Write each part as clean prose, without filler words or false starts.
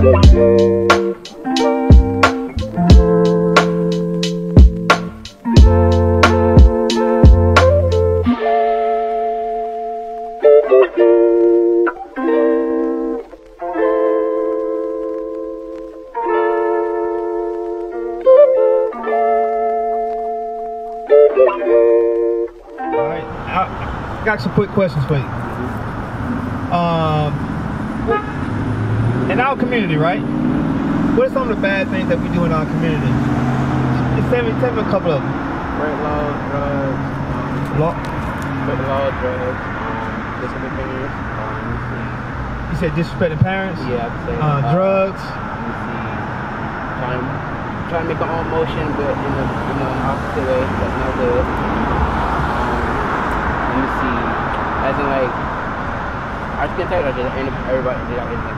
Got some quick questions for you. In our community, right? What are some of the bad things that we do in our community? Just tell me a couple of them. Break laws, drugs. Break the law, drugs. Disobedience. You said disrespecting parents? Yeah, I could say drugs. Let me see. Trying to make my own motion, but in the opposite way. That's not good. Let me see. As in, like, I can tell you that everybody,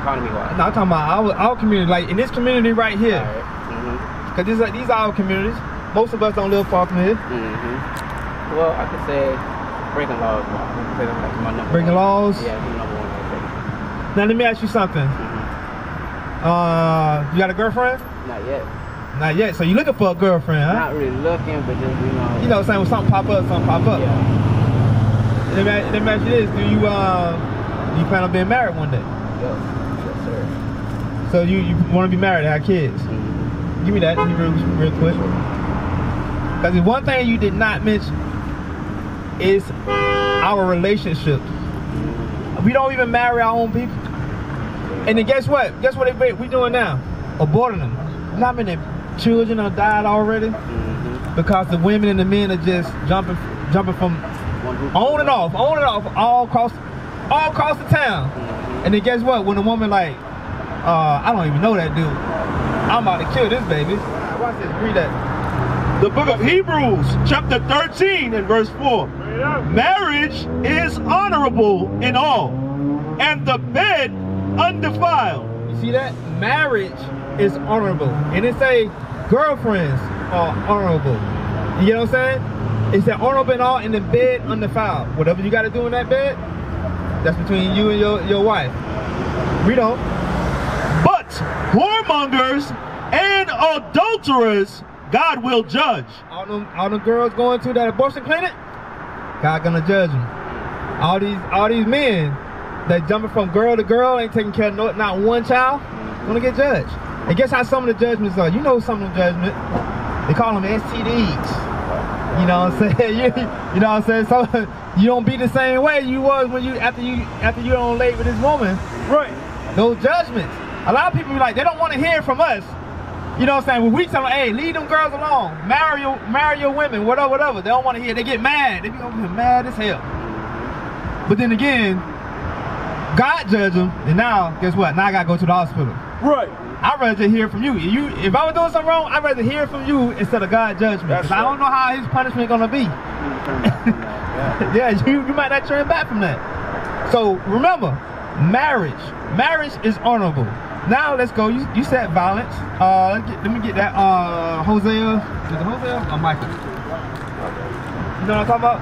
economy-wise. No, I'm talking about our community, like in this community right here. Right. Because these are our communities. Most of us don't live far from here. Well, I could say breaking laws. I could say that's like my number breaking one. Laws? Yeah, that's my number one. Right. Now, let me ask you something. You got a girlfriend? Not yet. Not yet. So you looking for a girlfriend, huh? Not really looking, but just, you know. You know what I'm saying? When something pop up, something pop up. Yeah. Let me ask you this: do you plan on being married one day? Yes, sir. So you want to be married, have kids? Give me that real quick. Because one thing you did not mention is our relationship. We don't even marry our own people. And then guess what? Guess what we doing now? Aborting them. Not many children have died already because the women and the men are just jumping from on and off, all across the town. And then guess what? When a woman like, I don't even know that dude, I'm about to kill this baby. Watch this, read that. The book of Hebrews, chapter 13 and verse 4. Marriage is honorable in all, and the bed undefiled. You see that? Marriage is honorable. And it say girlfriends are honorable. You get what I'm saying? It said honorable in all, and the bed undefiled. Whatever you got to do in that bed, that's between you and your wife. Read on. But whoremongers and adulterers God will judge. All them girls going to that abortion clinic, God gonna judge them. All these men that jumping from girl to girl, ain't taking care of not one child, gonna get judged. And guess how some of the judgments are? You know some of the judgment. They call them STDs. You know what I'm saying? You know what I'm saying? So you don't be the same way you was when after you on late with this woman. Right. Those judgments. A lot of people be like, they don't want to hear from us. You know what I'm saying? When we tell them, hey, leave them girls alone. Marry your women, whatever. They don't want to hear. They get mad. They be over here mad as hell. But then again, God judged them, and now, guess what? Now I gotta go to the hospital. Right. I'd rather hear from you. If I was doing something wrong, I'd rather hear from you instead of God judge me. Because I don't know how his punishment gonna be. Yeah, you might not turn back from that. So remember, marriage is honorable. Now let's go. You said violence. Let me get that. Hosea. Is it Hosea or Michael? You know what I'm talking about?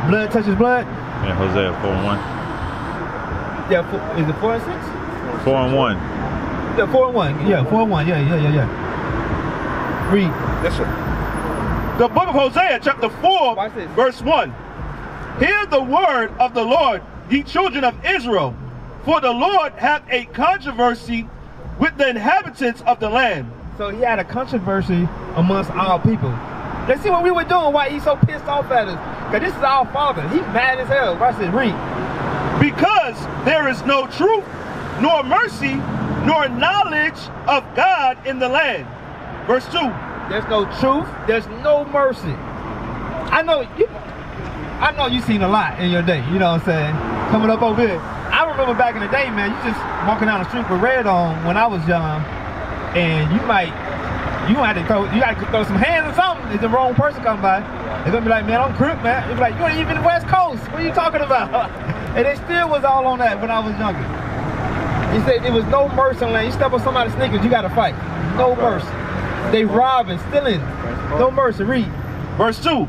Blood touches blood. Yeah, Hosea 4:1. Yeah, is it 4 and 6? 4 and 1. Yeah, 4 and 1. Yeah, 4 and 1. Yeah. Read. Yes, sir. The book of Hosea, chapter 4, verse 1. Hear the word of the Lord, ye children of Israel, for the Lord hath a controversy with the inhabitants of the land. So he had a controversy amongst our people. Let's see what we were doing, why he's so pissed off at us. Because this is our father. He's mad as hell. Watch this, read. Because there is no truth, nor mercy, nor knowledge of God in the land. Verse 2. There's no truth, there's no mercy. I know you've seen a lot in your day, you know what I'm saying? Coming up over here. I remember back in the day, man, you just walking down the street with red on when I was young, and you had to throw some hands or something if the wrong person come by. They're gonna be like, man, I'm crook, man. They're like, you ain't even in the West Coast. What are you talking about? And they still was all on that when I was younger. He said there was no mercy on land. You step on somebody's sneakers, you gotta fight. No mercy. They robbing, stealing. No mercy. Read. Verse 2.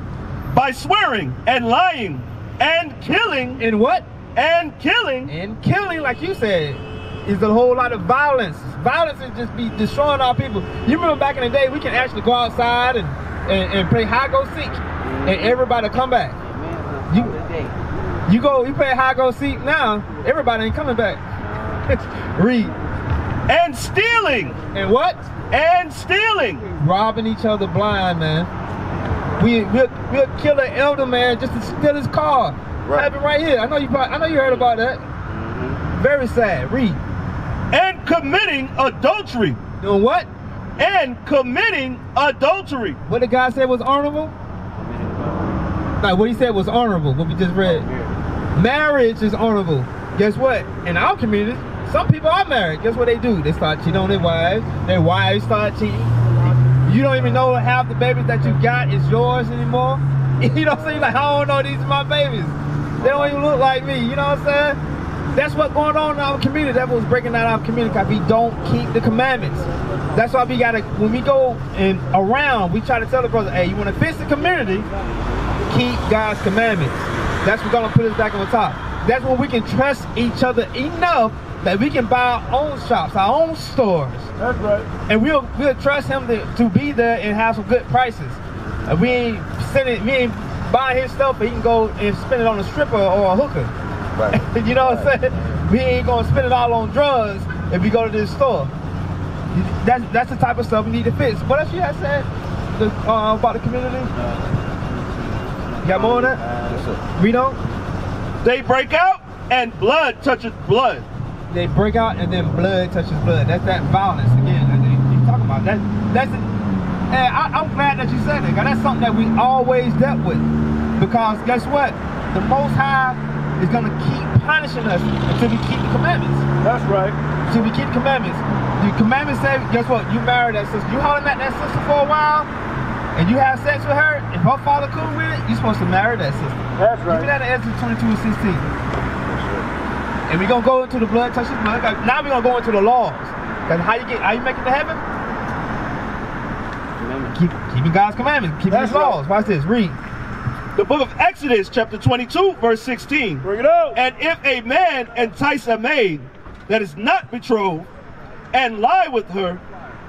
By swearing and lying and killing. And what? And killing. And killing, like you said. is a whole lot of violence. Violence is just be destroying our people. You remember back in the day, we can actually go outside and play hide-go-seek, and everybody come back. You play hide-go-seek now, everybody ain't coming back. Read. And stealing. And what? And stealing. Robbing each other blind, man. We'll kill an elder man just to steal his car. Right. Happened right here. I know you heard about that. Very sad. Read. And committing adultery. Doing what? And committing adultery. What the guy said was honorable? Like what he said was honorable, what we just read. Marriage is honorable. Guess what? In our community, some people are married. Guess what they do? They start cheating on their wives. Their wives start cheating. You don't even know half the babies that you got is yours anymore. You know what I'm saying? Like, I don't know, these are my babies. They don't even look like me. You know what I'm saying? That's what's going on in our community. That's what's breaking out our community, because we don't keep the commandments. That's why we gotta, when we go and around, we try to tell the brother, hey, you want to fix the community, keep God's commandments. That's what's gonna put us back on top. That's when we can trust each other enough that we can buy our own shops, our own stores. That's right. And we'll trust him to be there and have some good prices. We ain't buying his stuff, but he can go and spend it on a stripper or a hooker. Right. You know what I'm saying? We ain't gonna spend it all on drugs if we go to this store. That's the type of stuff we need to fix. What else you had said about the community? You got more on that? Yes, sir. Read on. They break out and blood touches blood. They break out and then blood touches blood. That's that violence again. That's what you talking about. And I'm glad that you said that, because that's something that we always dealt with. Because guess what? The Most High is going to keep punishing us until we keep the commandments. That's right. Until we keep the commandments. The commandments say, guess what? You marry that sister. You holding at that sister for a while, and you have sex with her, and her father cool with it, you're supposed to marry that sister. That's right. Give me that in Exodus 22:16. And we're going to go into the blood touches blood. Now we're going to go into the laws. Because how you make it to heaven? Keeping God's commandments, keeping His laws. Watch this, read. The book of Exodus, chapter 22, verse 16. Bring it out. And if a man entice a maid that is not betrothed and lie with her,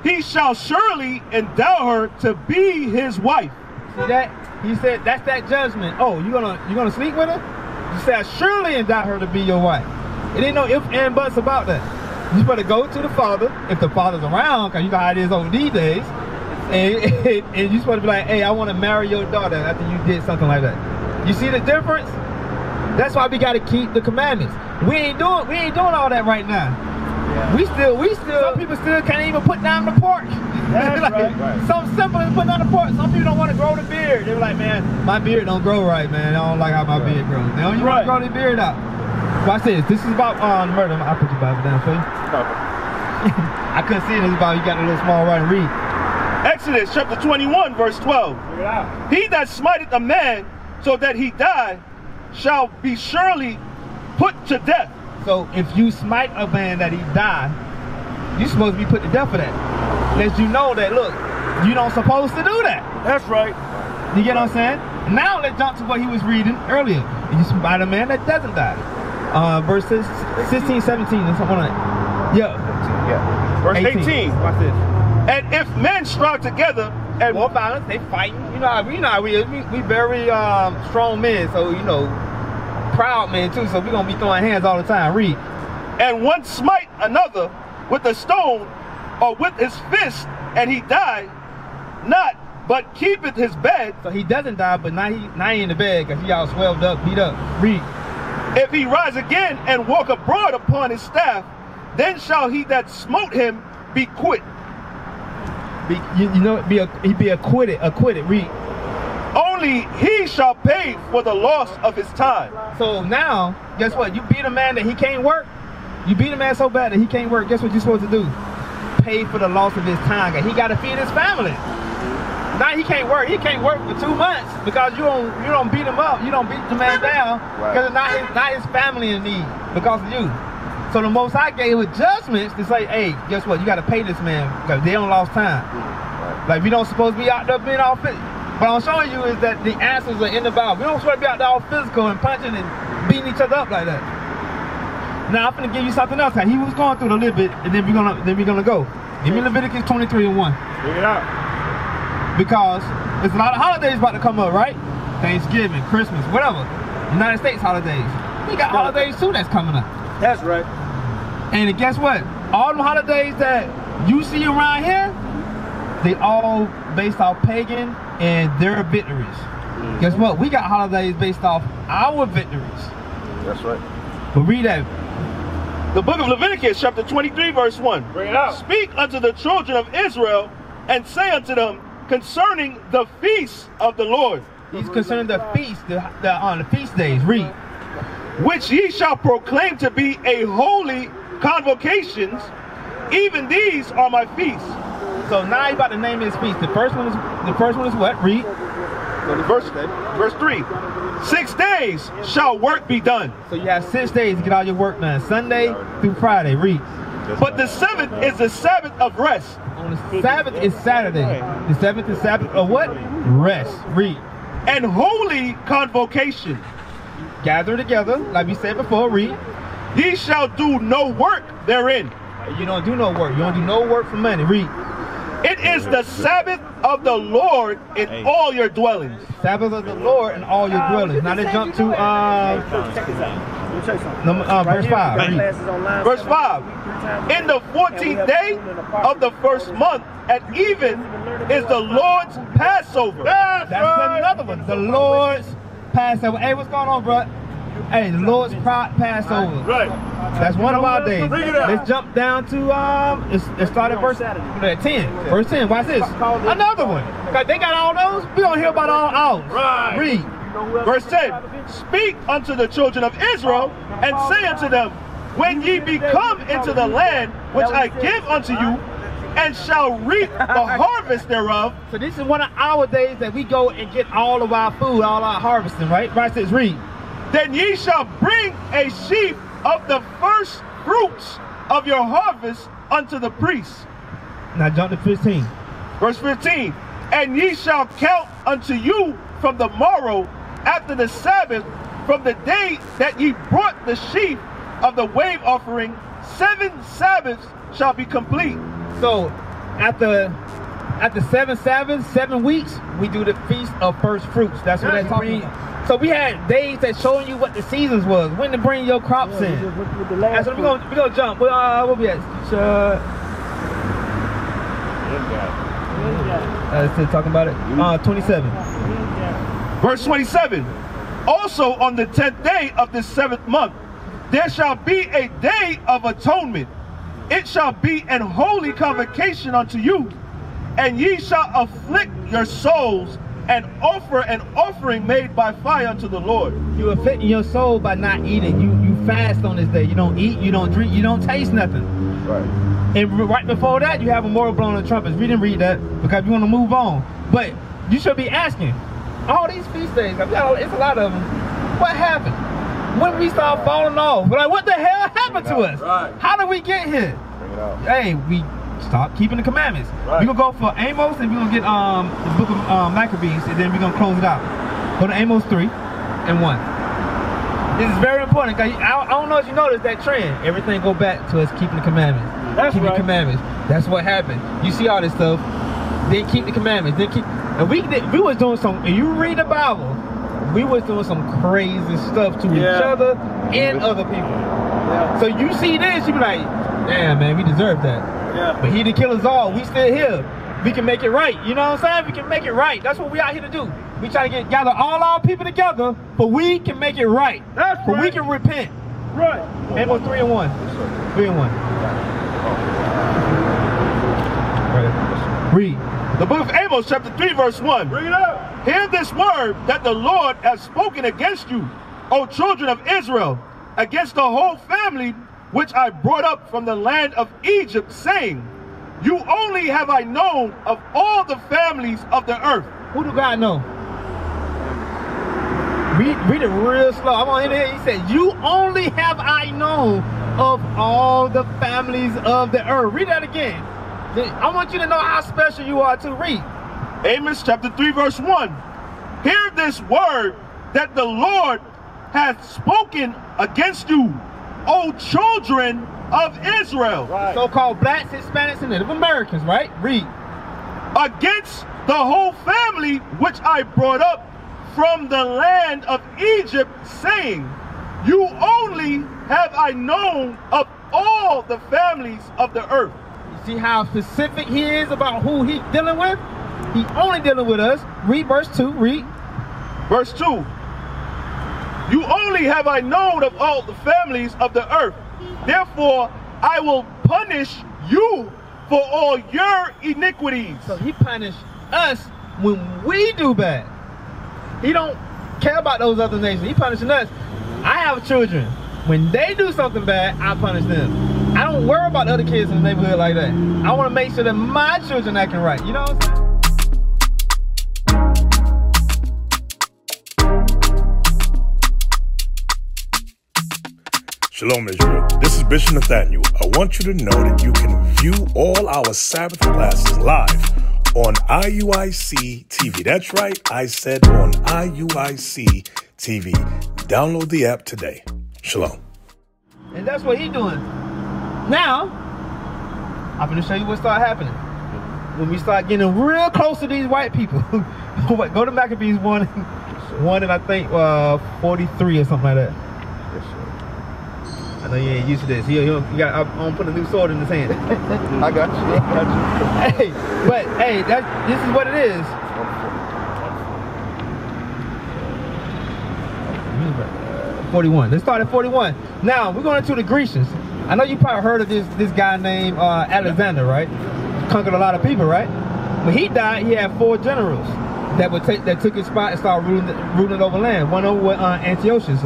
he shall surely endow her to be his wife. See that? He said that's that judgment. Oh, you gonna sleep with her? You said surely endow her to be your wife. It ain't no ifs and buts about that. You better go to the father if the father's around, because you know how it is over these days. And you're supposed to be like, hey, I want to marry your daughter after you did something like that. You see the difference? That's why we got to keep the commandments. We ain't doing all that right now. Yeah. We still, some people still can't even put down the pork. That's like, right. Something simple as putting down the pork. Some people don't want to grow the beard. They're like, man, my beard don't grow right, man. I don't like how my beard grows. They don't even want to grow their beard out. Watch this. This is about murder. I'll put your Bible down for you. I couldn't see it. It's about, you got a little small writing. Read. Exodus chapter 21, verse 12. He that smiteth a man so that he die shall be surely put to death. So if you smite a man that he die, you're supposed to be put to death for that. Let you know that, look, you don't supposed to do that. That's right. You get what I'm saying? Now let's jump to what he was reading earlier. You smite a man that doesn't die. Verses 16, 17, and something like that. Yeah. Verse 18. Watch this. And if men strive together and more violence, they fighting. You know how we very strong men, so you know, proud men too. So we're gonna be throwing hands all the time. Read. And one smite another with a stone or with his fist, and he die not, but keepeth his bed. So he doesn't die, but now he in the bed because he all swelled up, beat up. Read. If he rise again and walk abroad upon his staff, then shall he that smote him be quit. He be acquitted. Read. Only he shall pay for the loss of his time. So now, guess what? You beat a man that he can't work. You beat a man so bad that he can't work. Guess what you're supposed to do? Pay for the loss of his time. He got to feed his family. Now he can't work. He can't work for 2 months because you don't beat him up. You don't beat the man down because not his family in need because of you. So the Most High gave adjustments to say, hey, guess what? You got to pay this man because they don't lost time. Like we don't supposed to be out there being all physical. What I'm showing you is that the answers are in the Bible. We don't supposed to be out there all physical and punching and beating each other up like that. Now I'm gonna give you something else. He was going through it a little bit, and then we're gonna go. Give me Leviticus 23:1. Bring it out. Because there's a lot of holidays about to come up, right? Thanksgiving, Christmas, whatever. United States holidays. We got holidays too that's coming up. That's right. And guess what? All the holidays that you see around here, they all based off pagan and their victories. Guess what? We got holidays based off our victories. That's right. But read that. The book of Leviticus, chapter 23, verse 1. Bring it out. Speak unto the children of Israel, and say unto them concerning the feasts of the Lord. He's concerning the feast, the feast days. Read. Which ye shall proclaim to be a holy convocations. Even these are my feasts. So now he's about to name his feast. The first one is what? Read. Verse 3. 6 days shall work be done. So you have 6 days to get all your work done. Sunday through Friday. Read. But the seventh is the Sabbath of rest. On the Sabbath is Saturday. The seventh is Sabbath of what? Rest. Read. And holy convocation. Gather together, like we said before. Read. Ye shall do no work therein. You don't do no work. You don't do no work for money. Read. It is the Sabbath of the Lord in all your dwellings. Sabbath of the Lord in all your dwellings. Now let's jump to verse 5. Verse 5. In the 14th day of the first month at even is the Lord's Passover. That's another one. The Lord's Passover. Hey, what's going on, bro? Hey, the Lord's Passover. Right. That's one of our days. Let's jump down to let's start at verse 10. Verse 10. Watch this. Another one. They got all those. We don't hear about all ours. Right. Read. Verse 10. Speak unto the children of Israel, and say unto them, when ye be come into the land which I give unto you, and shall reap the harvest thereof. So this is one of our days that we go and get all of our food, all our harvesting, right? Right, says read. Then ye shall bring a sheaf of the first fruits of your harvest unto the priests. Now jump to 15. Verse 15. And ye shall count unto you from the morrow after the Sabbath, from the day that ye brought the sheaf of the wave offering, 7 Sabbaths shall be complete. So after 7 Sabbaths, 7 weeks, we do the feast of first fruits. That's what they're talking about. So we had days that showing you what the seasons was, when to bring your crops in. And so we're gonna jump. We'll be at still talking about it. 27. Verse 27. Also on the 10th day of the 7th month, there shall be a day of atonement. It shall be an holy convocation unto you, and ye shall afflict your souls and offer an offering made by fire unto the Lord. You afflicting your soul by not eating. You fast on this day. You don't eat, you don't drink, you don't taste nothing. Right. And right before that, you have a memorial blowing the trumpets. We didn't read that because we want to move on. But you should be asking, all these feast days, it's a lot of them. What happened? When did we start falling off? We're like, what the hell happened to us? Right. How did we get here? Bring it out. Hey, we stopped keeping the commandments. Right. We're going to go for Amos, and we're going to get the book of Maccabees, and then we're going to close it out. Go to Amos 3 and 1. This is very important, because I don't know if you noticed that trend. Everything go back to us keeping the commandments. Keeping the commandments. That's what happened. You see all this stuff. Then keep the commandments. Then keep. And we was doing some. And you read the Bible, we was doing some crazy stuff to each other and other people. Yeah. So you see this, you be like, damn, man, we deserve that. Yeah. But he didn't kill us all. We still here. We can make it right. You know what I'm saying? We can make it right. That's what we out here to do. We try to gather all our people together, but we can make it right. That's but right. we can repent. Right. Amos 3 and 1. 3 and 1. Right. Read. The book of Amos, chapter 3, verse 1. Bring it up. Hear this word that the Lord has spoken against you, O children of Israel, against the whole family which I brought up from the land of Egypt, saying, you only have I known of all the families of the earth. Who do God know? Read it real slow. I'm on here. He said, you only have I known of all the families of the earth. Read that again. I want you to know how special you are to read. Amos chapter 3 verse 1. Hear this word that the Lord hath spoken against you, O children of Israel. Right. So-called blacks, Hispanics, and Native Americans, right? Read. Against the whole family which I brought up from the land of Egypt, saying, you only have I known of all the families of the earth. You see how specific he is about who he's dealing with? He only dealing with us. Read verse 2, read. Verse 2. You only have I known of all the families of the earth. Therefore, I will punish you for all your iniquities. So he punished us when we do bad. He don't care about those other nations. He punishing us. I have children. When they do something bad, I punish them. I don't worry about the other kids in the neighborhood like that. I want to make sure that my children acting right. You know what I'm saying? Shalom Israel, this is Bishop Nathaniel. I want you to know that you can view all our Sabbath classes live on IUIC TV. That's right, I said on IUIC TV. Download the app today. Shalom. And that's what he's doing. Now, I'm going to show you what started happening. When we start getting real close to these white people. Go to Maccabees 1 and I think 43 or something like that. I know you ain't used to this. I'm putting a new sword in his hand. I got you. Hey, but hey, this is what it is. 41. Let's start at 41. Now we're going into the Grecians. I know you probably heard of this guy named Alexander, right? Conquered a lot of people, right? When he died, he had 4 generals that took his spot and started ruling over land. One over with Antiochus.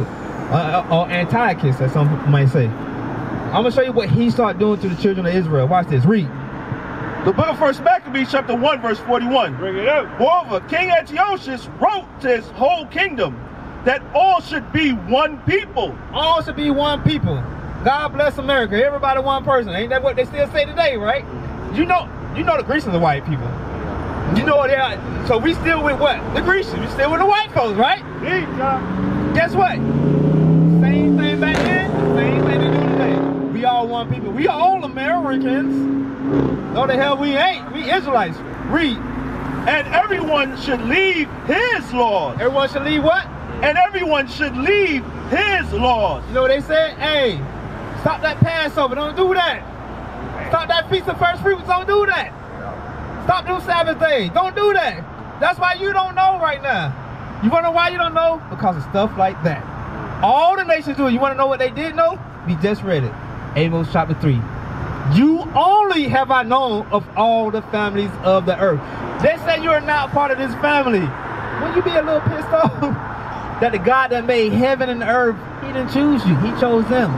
Or Antiochus, as some might say. I'm going to show you what he started doing to the children of Israel. Watch this. Read. The book of 1 Maccabees chapter 1 verse 41. Bring it up. Moreover, King Antiochus wrote to his whole kingdom that all should be one people. All should be one people. God bless America. Everybody one person. Ain't that what they still say today, right? You know the Grecians are white people. You know they are. So we still with what? The Grecians. We still with the white folks, right? Guess what? Same thing back then, same thing they do today. We all one people. We all Americans. No the hell we ain't. We Israelites. Read. And everyone should leave his laws. Everyone should leave what? And everyone should leave his laws. You know what they said? Hey, stop that Passover. Don't do that. Stop that Feast of First Fruits. Don't do that. Stop them Sabbath days. Don't do that. That's why you don't know right now. You want to know why you don't know? Because of stuff like that. All the nations do it. You want to know what they did know? We just read it. Amos chapter 3. You only have I known of all the families of the earth. They say you are not part of this family. Wouldn't you be a little pissed off that the God that made heaven and earth, he didn't choose you. He chose them.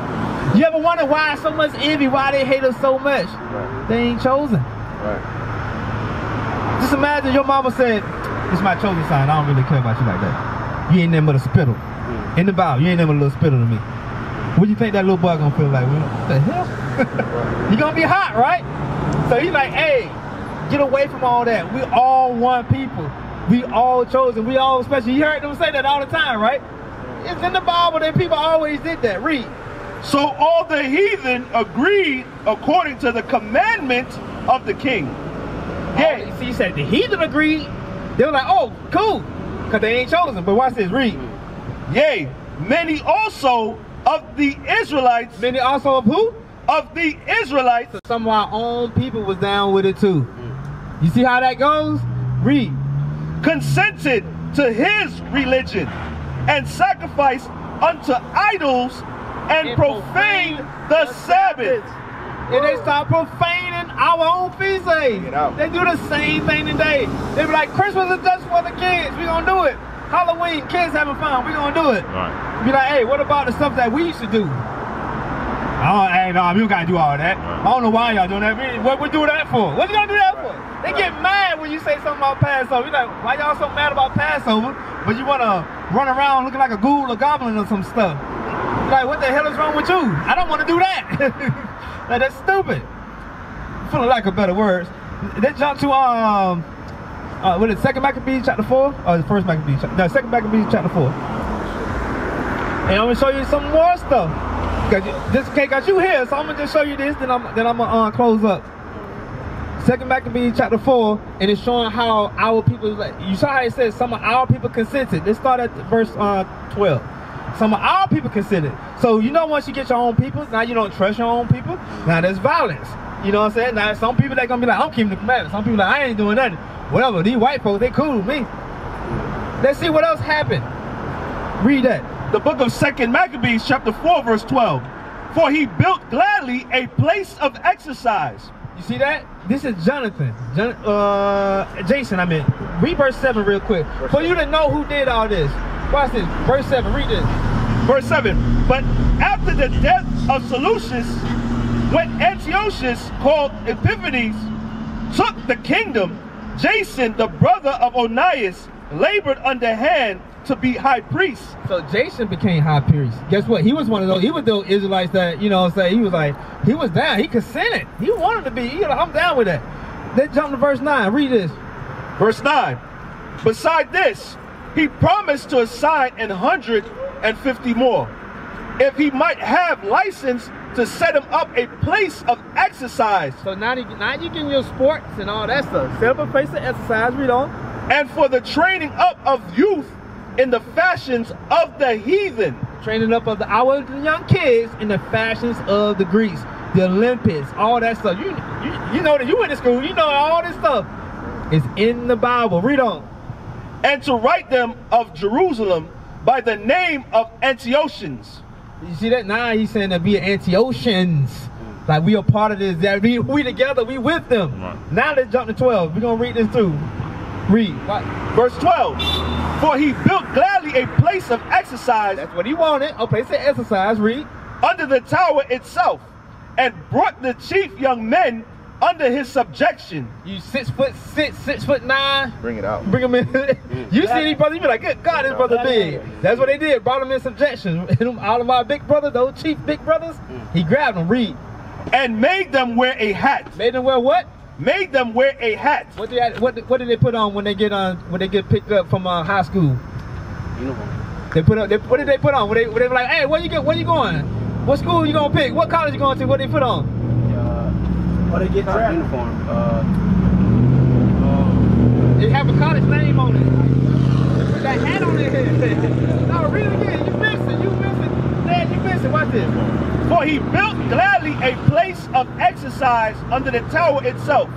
You ever wonder why so much envy, why they hate us so much? Right. They ain't chosen. Right. Just imagine your mama said, this is my chosen son. I don't really care about you like that. You ain't nothing but a spittle. In the Bible, you ain't never a little spittle to me. What do you think that little boy gonna feel like? What the hell? He gonna be hot, right? So he's like, hey, get away from all that. We all one people. We all chosen. We all special. You heard them say that all the time, right? It's in the Bible that people always did that. Read. So all the heathen agreed according to the commandment of the king. Yeah, see, he said the heathen agreed. They were like, oh, cool, because they ain't chosen. But watch this, read. Yea, many also of the Israelites. Many also of who? Of the Israelites. So some of our own people was down with it too. You see how that goes? Read. Consented to his religion and sacrificed unto idols and profaned the Sabbath. And they start profaning our own feast days. They do the same thing today. They be like, Christmas is just for the kids. We gonna do it. Halloween, kids having fun. We gonna do it. Right. Be like, hey, what about the stuff that we used to do? Oh, hey, no, you gotta do all that. I don't know why y'all doing that. What we do that for? What you gonna do that for? They get mad when you say something about Passover. You're like, why y'all so mad about Passover? But you wanna run around looking like a ghoul or goblin or some stuff. Like, what the hell is wrong with you? I don't want to do that. Like, that's stupid. Feeling like a better words. Let's jump to what is it, 2nd Maccabees chapter 4? Or the 1st Maccabees? No, 2nd Maccabees chapter 4. And I'm gonna show you some more stuff. Cause you here, so I'm gonna just show you this, then I'm gonna close up. 2 Maccabees chapter 4, and it's showing how our people, like, you saw how it says some of our people consented. Let's start at verse 12. Some of our people consented. So you know, once you get your own people, now you don't trust your own people. Now there's violence. You know what I'm saying? Now some people they gonna be like, I'm keeping the commandments. Some people like, I ain't doing nothing. Whatever. These white folks, they cool with me. Let's see what else happened. Read that. The book of 2 Maccabees chapter 4 verse 12. For he built gladly a place of exercise. You see that? This is Jonathan. Jason, I mean. Read verse 7 real quick. For you to know who did all this. Watch this. Verse 7. Read this. Verse 7. But after the death of Seleucus, when Antiochus, called Epiphanes, took the kingdom, Jason, the brother of Onias, labored underhand to be high priest. So Jason became high priest. Guess what? He was one of those. He was those Israelites that, you know what I'm saying, he was down. He consented. He wanted to be. You know, I'm down with that. Let's jump to verse 9. Read this. Verse 9. Beside this, he promised to assign 150 more, if he might have license to set him up a place of exercise. So now you getting your sports and all that stuff. Set up a place of exercise. Read on. And for the training up of youth in the fashions of the heathen. Training up of our young kids in the fashions of the Greeks, the Olympics, all that stuff. You know that you went to school. You know all this stuff is in the Bible. Read on. And to write them of Jerusalem by the name of Antiochians. You see that? Now he's saying that we are Antiochians. Like we are part of this. That we together, we with them. Right. Now let's jump to 12. We're going to read this through. Read. What? Verse 12. For he built gladly a place of exercise. That's what he wanted. A place of exercise. Read. Under the tower itself, and brought the chief young men under his subjection. You 6'6", 6'9". Bring it out. Bring them in. You see these brothers, you be like, good God, this brother big. That's what they did. Brought them in subjection. All of our big brothers, those chief big brothers, he grabbed them. Read. And made them wear a hat. Made them wear what? Made them wear a hat. What did they put on when they get picked up from high school? Uniform. What did they put on? When they were like, hey, where you going? What school you gonna pick? What college you going to? What they put on? What they get drafted? Uniform. They have a college name on it. Put that hat on their head. No, read it again. You missing. Dad, you missing. Watch this. For he built gladly a place of exercise under the tower itself,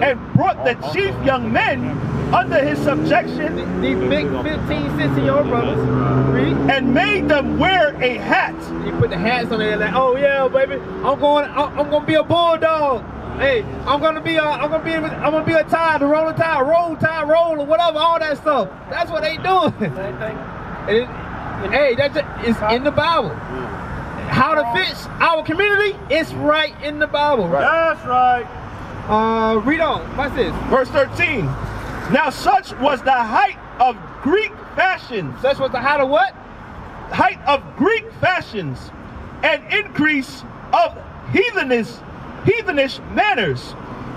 and brought the chief young men under his subjection. These big 15, 16-year-old brothers. Read. And made them wear a hat. He put the hats on there like, oh yeah, baby, I'm gonna be a bulldog. Hey, I'm gonna be a tide, a roller tide, roll, or whatever, all that stuff. That's what they doing. Hey, it's in the Bible. How to fix our community, it's right in the Bible. Right? That's right. Read on. Watch this. Verse 13. Now such was the height of Greek fashions. Such was the height of what? Height of Greek fashions, and increase of heathenish manners,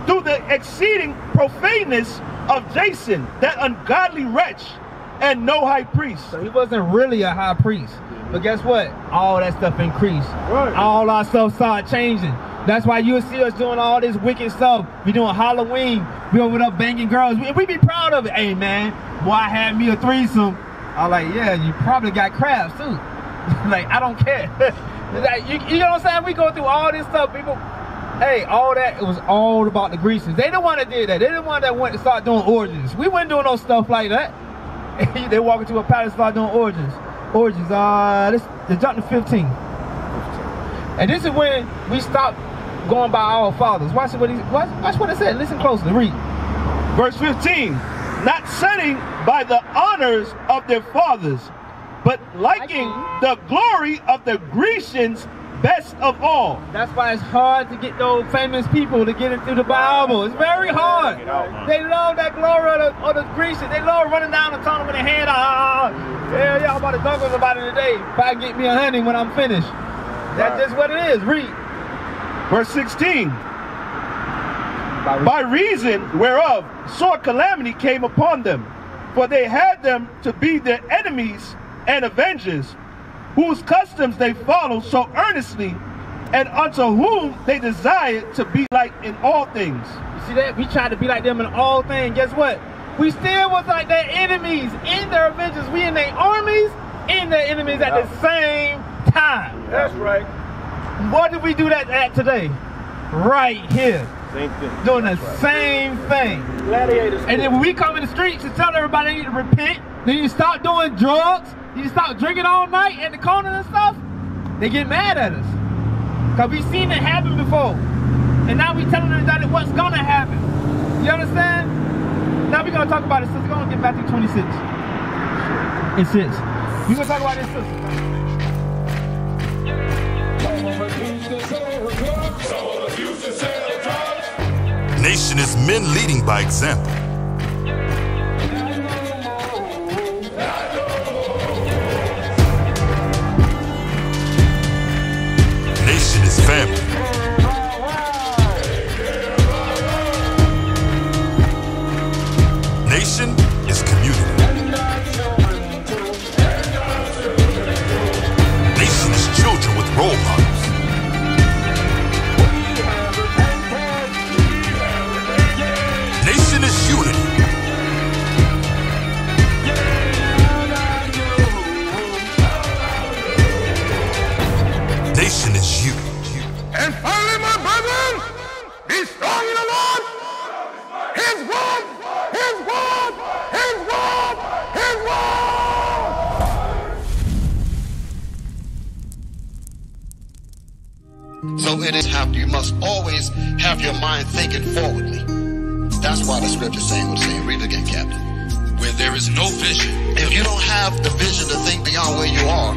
through the exceeding profaneness of Jason, that ungodly wretch, and no high priest. So he wasn't really a high priest. But guess what? All that stuff increased. Right. All our stuff started changing. That's why you'll see us doing all this wicked stuff. We doing Halloween. We over there banging girls. We be proud of it. Hey, man, boy, I had me a threesome. I'm like, yeah, you probably got crabs, too. Like, I don't care. Like, you know what I'm saying? We go through all this stuff, people. Hey, all that, it was all about the Grecians. They the one that did that. They the one that went to start doing orgies. We wasn't doing no stuff like that. They walk into a palace and start doing orgies. Let's jump to 15. And this is when we stopped going by our fathers. Watch what it said. Listen closely. Read. Verse 15. Not setting by the honors of their fathers, but liking the glory of the Grecians best of all. That's why it's hard to get those famous people to get into the Bible. It's very hard. They love that glory of the Grecians. They love running down the tunnel with their hand. Yeah, I'm about to dunk us about it today. If I get me a honey when I'm finished. That's just what it is. Read. Verse 16. By reason whereof sore calamity came upon them, for they had them to be their enemies and avengers, whose customs they follow so earnestly, and unto whom they desire to be like in all things. You see that? We tried to be like them in all things. Guess what? We still was like their enemies in their avengers. We in their armies, in their enemies at the same time. That's right. What did we do that at today? Right here. Same thing. Doing the same thing. Gladiators. And then when we come in the streets and tell everybody they need to repent, they need to stop doing drugs, they need to stop drinking all night at the corner and stuff, they get mad at us. Because we've seen it happen before. And now we telling them that what's going to happen. You understand? Now we're going to talk about it, sister. We're going to get Matthew 26 and 6. We're going to talk about this, sister. Nation is men leading by example. Nation is family. Nation is community. Nation is children with role models. Nation is unity. Nation is you. And finally, my brethren, be strong in the Lord. His word, His word, His word, His word. So it is you must always have your mind thinking forwardly. That's why the scripture saying was saying, read it again, Captain. Where there is no vision. If you don't have the vision to think beyond where you are,